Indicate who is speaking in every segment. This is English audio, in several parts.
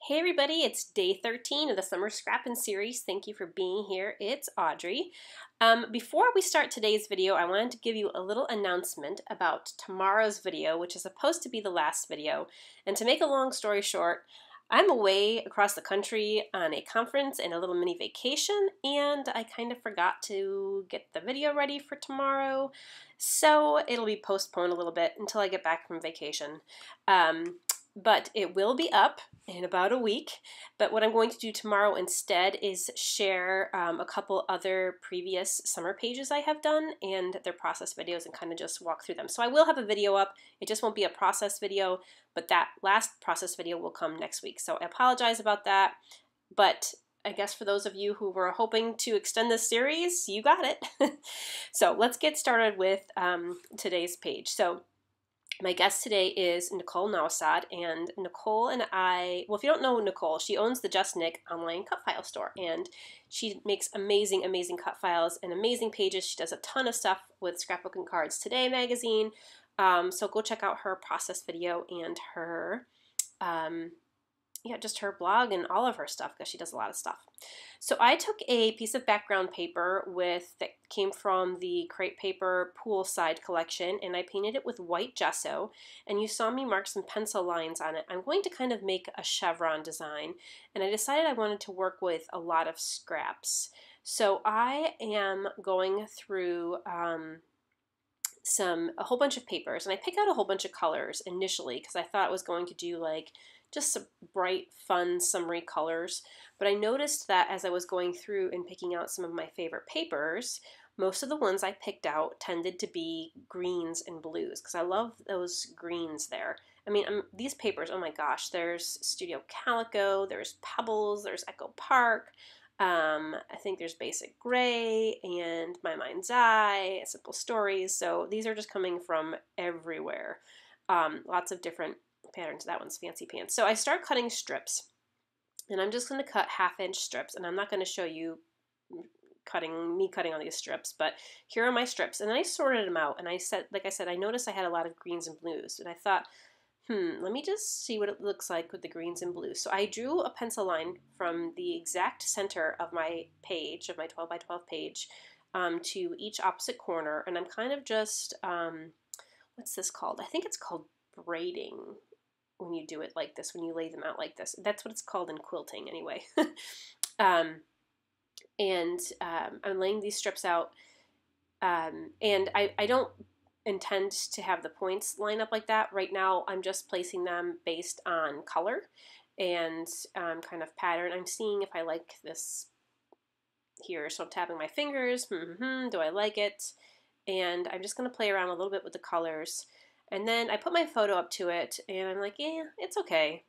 Speaker 1: Hey everybody, it's day 13 of the Summer Scrappin Series. Thank you for being here. It's Audrey. Before we start today's video, I wanted to give you a little announcement about tomorrow's video, which is supposed to be the last video. And to make a long story short, I'm away across the country on a conference and a little mini vacation, and I kind of forgot to get the video ready for tomorrow. So it'll be postponed a little bit until I get back from vacation. But it will be up in about a week. But what I'm going to do tomorrow instead is share a couple other previous summer pages I have done and their process videos and kind of just walk through them. So I will have a video up. It just won't be a process video, but that last process video will come next week. So I apologize about that. But I guess for those of you who were hoping to extend this series, you got it. So let's get started with today's page. So my guest today is Nicole Nawasad, and Nicole and I, well, if you don't know Nicole, she owns the Just Nick online cut file store, and she makes amazing, amazing cut files and amazing pages. She does a ton of stuff with Scrapbooking Cards Today magazine, so go check out her process video and her, just her blog and all of her stuff because she does a lot of stuff. So I took a piece of background paper that came from the Crepe Paper Poolside collection, and I painted it with white gesso, and you saw me mark some pencil lines on it. I'm going to kind of make a chevron design, and I decided I wanted to work with a lot of scraps. So I am going through a whole bunch of papers, and I picked out a whole bunch of colors initially because I thought I was going to do like just some bright, fun, summery colors. But I noticed that as I was going through and picking out some of my favorite papers, most of the ones I picked out tended to be greens and blues because I love those greens there. I mean, these papers, oh my gosh, there's Studio Calico, there's Pebbles, there's Echo Park, I think there's Basic Gray and My Mind's Eye, Simple Stories. So these are just coming from everywhere. Lots of different patterns. That one's Fancy Pants. So I start cutting strips, and I'm just going to cut 1/2-inch strips, and I'm not going to show you cutting all these strips, but here are my strips. And then I sorted them out, and I said, like I said, I noticed I had a lot of greens and blues, and I thought, let me just see what it looks like with the greens and blues. So I drew a pencil line from the exact center of my page, of my 12 by 12 page, to each opposite corner, and I'm kind of just, what's this called? I think it's called braiding when you do it like this, when you lay them out like this. That's what it's called in quilting anyway. I'm laying these strips out, and I don't intend to have the points line up like that. Right now I'm just placing them based on color and kind of pattern. I'm seeing if I like this here, so I'm tapping my fingers, do I like it? And I'm just going to play around a little bit with the colors. And then I put my photo up to it, and I'm like, yeah, it's okay.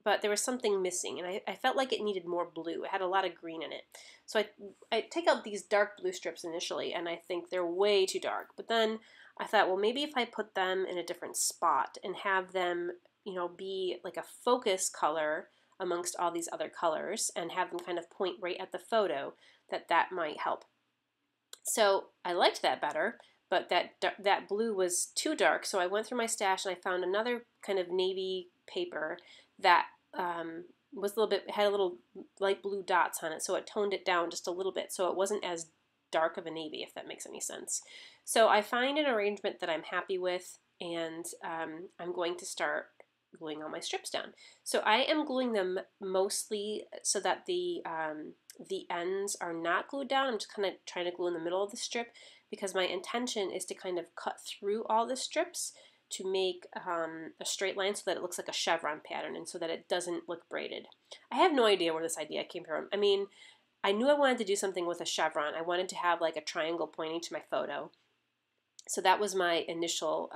Speaker 1: But there was something missing, and I felt like it needed more blue. It had a lot of green in it. So I take out these dark blue strips initially, and I think they're way too dark. But then I thought, well, maybe if I put them in a different spot and have them, be like a focus color amongst all these other colors and have them kind of point right at the photo, that might help. So I liked that better. But that blue was too dark, so I went through my stash and I found another kind of navy paper that was a little bit, had a little light blue dots on it, so it toned it down just a little bit, so it wasn't as dark of a navy, if that makes any sense. So I find an arrangement that I'm happy with, and I'm going to start gluing all my strips down. So I am gluing them mostly so that the ends are not glued down. I'm just kind of trying to glue in the middle of the strip because my intention is to kind of cut through all the strips to make a straight line so that it looks like a chevron pattern and so that it doesn't look braided. I have no idea where this idea came from. I mean, I knew I wanted to do something with a chevron. I wanted to have like a triangle pointing to my photo. So that was my initial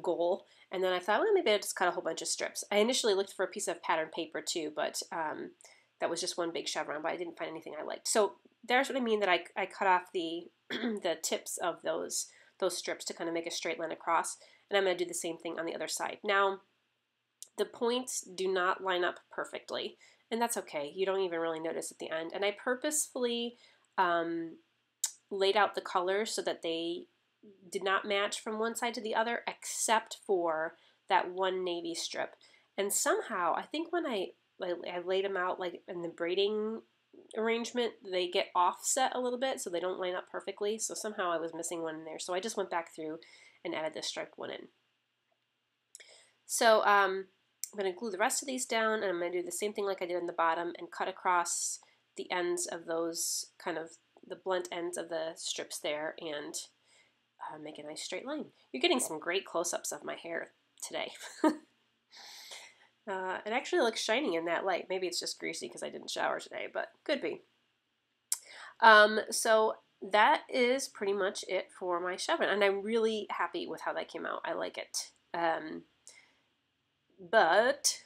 Speaker 1: goal. And then I thought, well, maybe I'll just cut a whole bunch of strips. I initially looked for a piece of pattern paper too, but that was just one big chevron, but I didn't find anything I liked. So there's what I mean that I cut off the the tips of those strips to kind of make a straight line across, and I'm going to do the same thing on the other side. Now, the points do not line up perfectly, and that's okay. You don't even really notice at the end. And I purposefully laid out the colors so that they did not match from one side to the other, except for that one navy strip. And somehow, I think when I laid them out like in the braiding arrangement, they get offset a little bit so they don't line up perfectly. So somehow I was missing one in there. So I just went back through and added this striped one in. So I'm going to glue the rest of these down, and I'm going to do the same thing like I did in the bottom and cut across the ends of those, kind of the blunt ends of the strips there, and make a nice straight line. You're getting some great close-ups of my hair today. It actually looks shiny in that light. Maybe it's just greasy because I didn't shower today, but could be. So that is pretty much it for my chevron, and I'm really happy with how that came out. I like it. But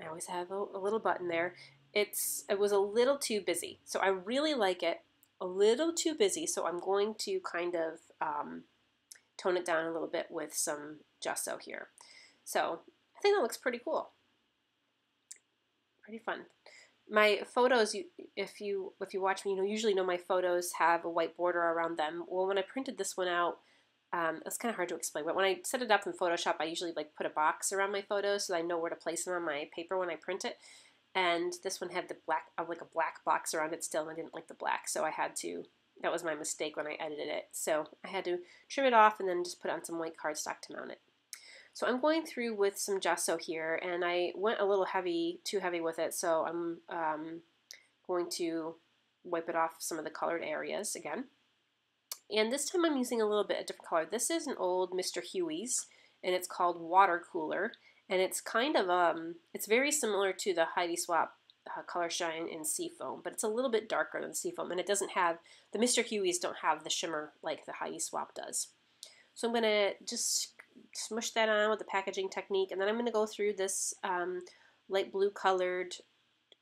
Speaker 1: I always have a little button there. It was a little too busy, so I really like it. A little too busy, so I'm going to kind of tone it down a little bit with some gesso here. So I think that looks pretty cool. Pretty fun. My photos, if you watch me, usually know my photos have a white border around them. Well, when I printed this one out, it's kind of hard to explain, but when I set it up in Photoshop, I usually like put a box around my photos so I know where to place them on my paper when I print it. And this one had the black, like a black box around it still, and I didn't like the black, so I had to. That was my mistake when I edited it. So I had to trim it off and then just put on some white cardstock to mount it. So I'm going through with some gesso here, and I went a little too heavy with it, so I'm going to wipe it off some of the colored areas again. And this time I'm using a little bit of different color. This is an old Mr. Huey's, and it's called Water Cooler, and it's kind of, it's very similar to the Heidi Swapp Color Shine in Seafoam, but it's a little bit darker than Seafoam, and it doesn't have, the Mr. Huey's don't have the shimmer like the Heidi Swapp does. So I'm going to just smush that on with the packaging technique, and then I'm going to go through this light blue colored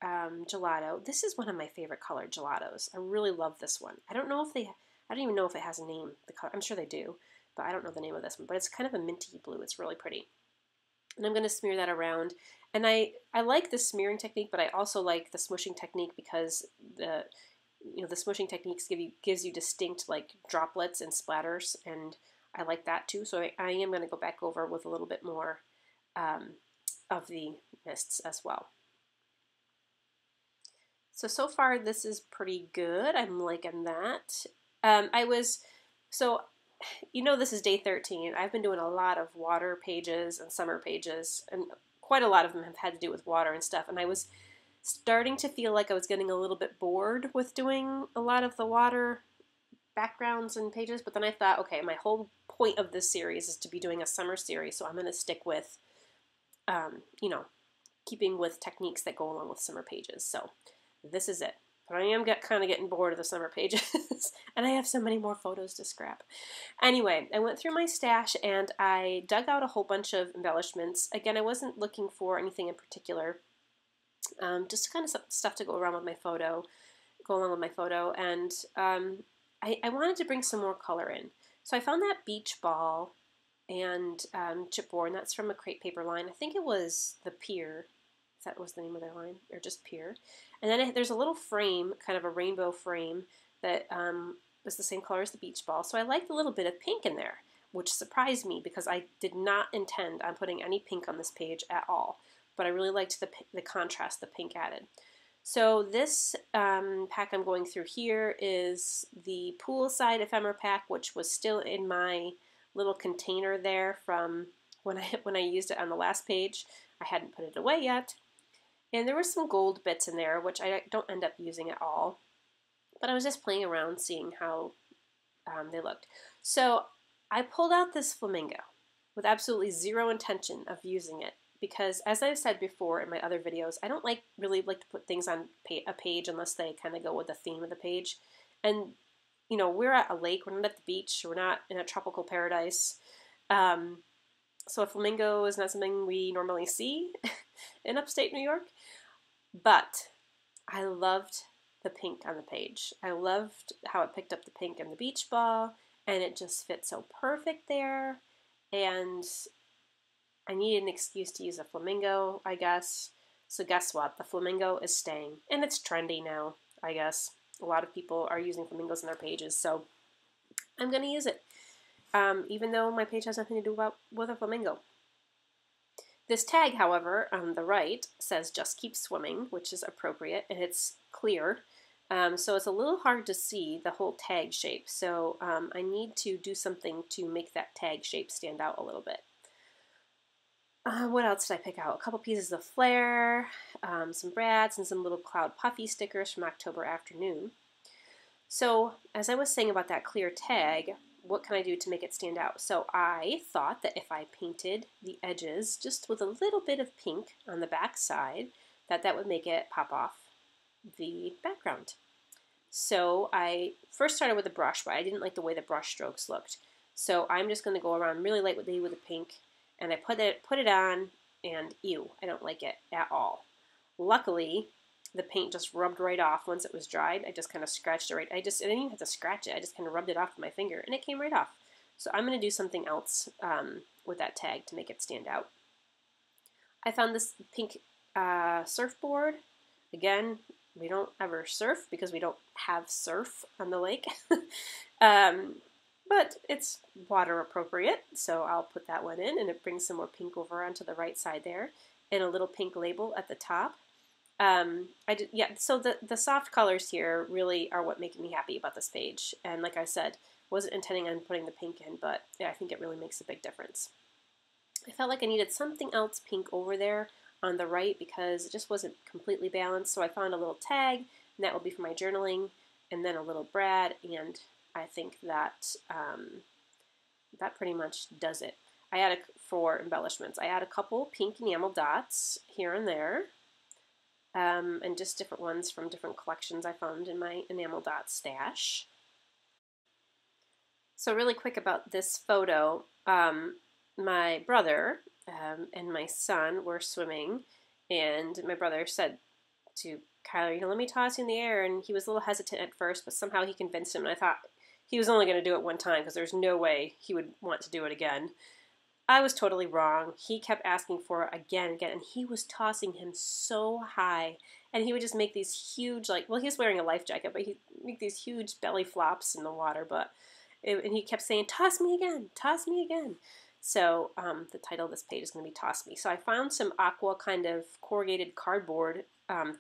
Speaker 1: gelato. This is one of my favorite colored gelatos. I really love this one. I don't even know if it has a name. The color, I'm sure they do, but I don't know the name of this one. But it's kind of a minty blue. It's really pretty. And I'm going to smear that around. And I like the smearing technique, but I also like the smushing technique because the smushing techniques gives you distinct like droplets and splatters, and I like that too. So I am going to go back over with a little bit more of the mists as well. So far this is pretty good. I'm liking that. This is day 13. I've been doing a lot of water pages and summer pages, and quite a lot of them have had to do with water and stuff, and I was starting to feel like I was getting a little bit bored with doing a lot of the water backgrounds and pages, but then I thought, okay, my whole point of this series is to be doing a summer series, so I'm going to stick with, keeping with techniques that go along with summer pages. So this is it. But I am kind of getting bored of the summer pages, and I have so many more photos to scrap. Anyway, I went through my stash, and I dug out a whole bunch of embellishments. Again, I wasn't looking for anything in particular, just kind of stuff to go along with my photo, and I wanted to bring some more color in. So I found that beach ball and chipboard, and that's from a Crepe Paper line. I think it was the Pier. That was the name of their line, or just Pier. And then there's a little frame, kind of a rainbow frame, that was the same color as the beach ball. So I liked a little bit of pink in there, which surprised me because I did not intend on putting any pink on this page at all. But I really liked the contrast the pink added. So this pack I'm going through here is the poolside ephemera pack, which was still in my little container there from when I used it on the last page. I hadn't put it away yet. And there were some gold bits in there, which I don't end up using at all. But I was just playing around, seeing how they looked. So I pulled out this flamingo with absolutely zero intention of using it, because as I've said before in my other videos, I don't really like to put things on a page unless they kind of go with the theme of the page. And, we're at a lake, we're not at the beach, we're not in a tropical paradise. So a flamingo is not something we normally see in upstate New York. But I loved the pink on the page. I loved how it picked up the pink in the beach ball, and it just fit so perfect there. And I needed an excuse to use a flamingo, I guess. So guess what? The flamingo is staying. And it's trendy now, I guess. A lot of people are using flamingos in their pages, so I'm going to use it. Even though my page has nothing to do with a flamingo. This tag, however, on the right says just keep swimming, which is appropriate, and it's clear. So it's a little hard to see the whole tag shape. So I need to do something to make that tag shape stand out a little bit. What else did I pick out? A couple pieces of flare, some brads, and some little cloud puffy stickers from October Afternoon. So as I was saying about that clear tag, what can I do to make it stand out? So I thought that if I painted the edges just with a little bit of pink on the back side, that would make it pop off the background. So I first started with a brush, but I didn't like the way the brush strokes looked. So I'm just going to go around really lightly with the pink, and I put it on, and ew, I don't like it at all. Luckily, the paint just rubbed right off once it was dried. I just kind of scratched it right. I didn't even have to scratch it. I just kind of rubbed it off with my finger, and it came right off. So I'm going to do something else with that tag to make it stand out. I found this pink surfboard. Again, we don't ever surf because we don't have surf on the lake. But it's water appropriate, so I'll put that one in, and it brings some more pink over onto the right side there, and a little pink label at the top. So the soft colors here really are what make me happy about this page. And like I said, wasn't intending on putting the pink in, but yeah, I think it really makes a big difference. I felt like I needed something else pink over there on the right because it just wasn't completely balanced. So I found a little tag, and that will be for my journaling, and then a little brad, and I think that that pretty much does it. I added, for embellishments, I add a couple pink enamel dots here and there. And just different ones from different collections I found in my enamel dot stash. So really quick about this photo, my brother and my son were swimming, and my brother said to Kyler, let me toss you in the air, and he was a little hesitant at first, but somehow he convinced him, and I thought he was only going to do it one time because there's no way he would want to do it again. I was totally wrong. He kept asking for it again and again, and he was tossing him so high, and he would just make these huge, he was wearing a life jacket, but he'd make these huge belly flops in the water, and he kept saying, toss me again, toss me again. So the title of this page is going to be Toss Me. So I found some aqua kind of corrugated cardboard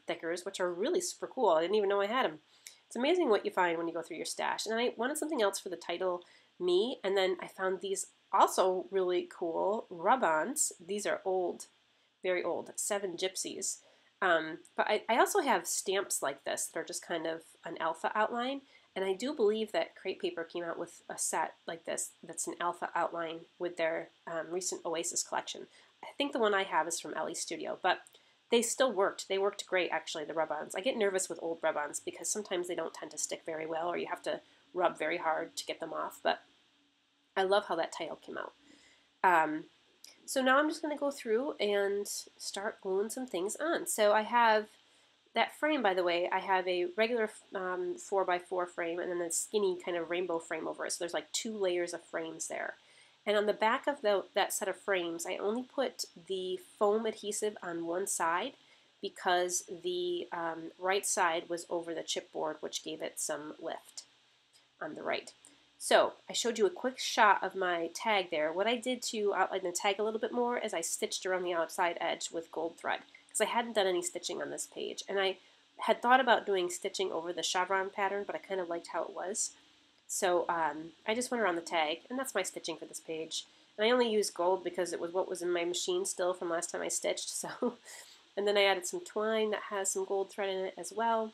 Speaker 1: thickers, which are really super cool. I didn't even know I had them. It's amazing what you find when you go through your stash. And I wanted something else for the title, Me, and then I found these also really cool rub-ons. These are old, very old, 7 Gypsies. But I also have stamps like this that are just kind of an alpha outline. And I do believe that Crate Paper came out with a set like this that's an alpha outline with their recent Oasis collection. I think the one I have is from Ellie's Studio, but they still worked. They worked great, actually, the rub-ons. I get nervous with old rub-ons because sometimes they don't tend to stick very well, or you have to rub very hard to get them off. But I love how that title came out. So now I'm just going to go through and start gluing some things on. So I have that frame, by the way. I have a regular 4x4 frame and then a skinny kind of rainbow frame over it. So there's like 2 layers of frames there. And on the back of that set of frames, I only put the foam adhesive on one side because the right side was over the chipboard, which gave it some lift on the right. So I showed you a quick shot of my tag there. What I did to outline the tag a little bit more is I stitched around the outside edge with gold thread because I hadn't done any stitching on this page. And I had thought about doing stitching over the chevron pattern, but I kind of liked how it was. So I just went around the tag, and that's my stitching for this page. And I only used gold because it was what was in my machine still from last time I stitched. So, and then I added some twine that has some gold thread in it as well.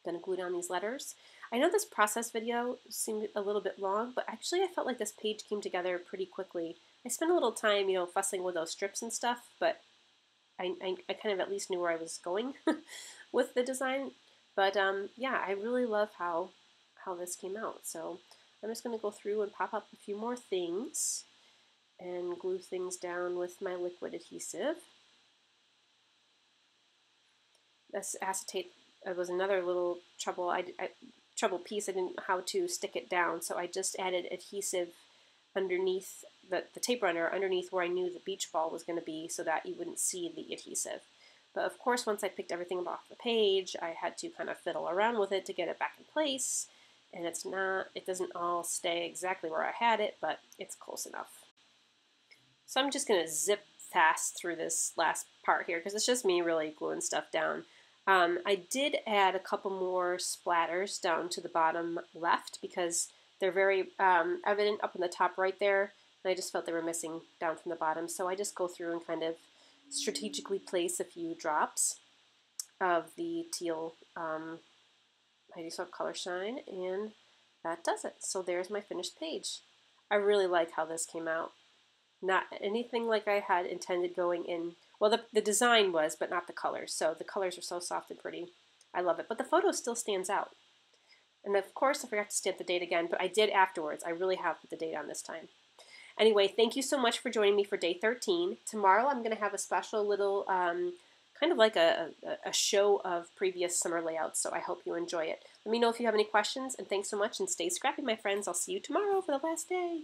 Speaker 1: I'm going to glue down these letters. I know this process video seemed a little bit long, but actually I felt like this page came together pretty quickly. I spent a little time, fussing with those strips and stuff, but I kind of at least knew where I was going with the design. But yeah, I really love how this came out. So I'm just going to go through and pop up a few more things and glue things down with my liquid adhesive. This acetate was another little trouble piece. I didn't know how to stick it down, so I just added adhesive underneath the tape runner, underneath where I knew the beach ball was going to be so that you wouldn't see the adhesive. But of course, once I picked everything up off the page, I had to kind of fiddle around with it to get it back in place. And it doesn't all stay exactly where I had it, but it's close enough. So I'm just going to zip fast through this last part here because it's just me really gluing stuff down. I did add a couple more splatters down to the bottom left because they're very evident up in the top right there, and I just felt they were missing down from the bottom. So I just go through and kind of strategically place a few drops of the teal Mighty Soft Color Shine, and that does it. So there's my finished page. I really like how this came out. Not anything like I had intended going in. Well, the design was, but not the colors. So the colors are so soft and pretty. I love it. But the photo still stands out. And of course, I forgot to stamp the date again, but I did afterwards. I really have put the date on this time. Anyway, thank you so much for joining me for day 13. Tomorrow I'm going to have a special little, kind of like a show of previous summer layouts, so I hope you enjoy it. Let me know if you have any questions, and thanks so much, and stay scrappy, my friends. I'll see you tomorrow for the last day.